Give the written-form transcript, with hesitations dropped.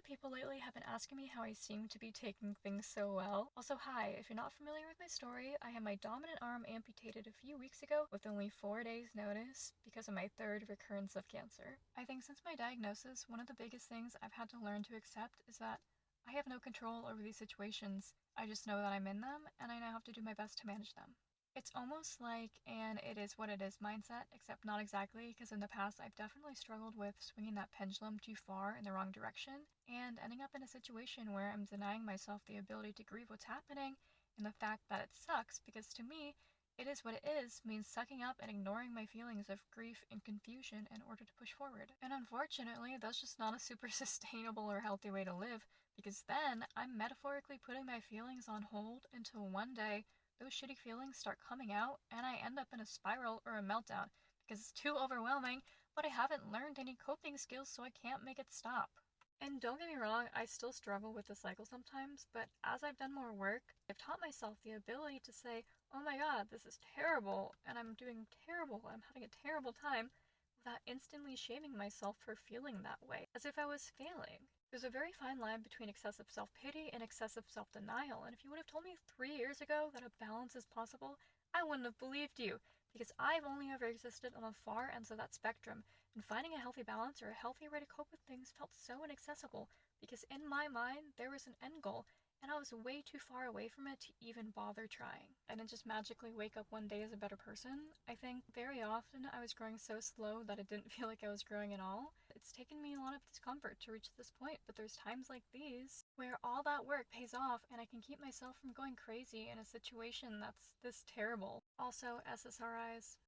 people lately have been asking me how I seem to be taking things so well. Also, hi, if you're not familiar with my story, I had my dominant arm amputated a few weeks ago with only 4 days' notice because of my third recurrence of cancer. I think since my diagnosis, one of the biggest things I've had to learn to accept is that I have no control over these situations. I just know that I'm in them, and I now have to do my best to manage them. It's almost like an it is what it is mindset, except not exactly, because in the past I've definitely struggled with swinging that pendulum too far in the wrong direction and ending up in a situation where I'm denying myself the ability to grieve what's happening and the fact that it sucks, because to me, it is what it is means sucking up and ignoring my feelings of grief and confusion in order to push forward. And unfortunately, that's just not a super sustainable or healthy way to live, because then I'm metaphorically putting my feelings on hold until one day those shitty feelings start coming out and I end up in a spiral or a meltdown because it's too overwhelming, but I haven't learned any coping skills so I can't make it stop. And don't get me wrong, I still struggle with the cycle sometimes, but as I've done more work, I've taught myself the ability to say, oh my god, this is terrible, and I'm doing terrible, I'm having a terrible time, without instantly shaming myself for feeling that way, as if I was failing. There's a very fine line between excessive self pity and excessive self denial, and if you would have told me 3 years ago that a balance is possible, I wouldn't have believed you, because I've only ever existed on the far ends of that spectrum, and finding a healthy balance or a healthy way to cope with things felt so inaccessible, because in my mind there was an end goal, and I was way too far away from it to even bother trying. I didn't just magically wake up one day as a better person. I think very often I was growing so slow that it didn't feel like I was growing at all. It's taken me a lot of discomfort to reach this point, but there's times like these where all that work pays off and I can keep myself from going crazy in a situation that's this terrible. Also, SSRIs.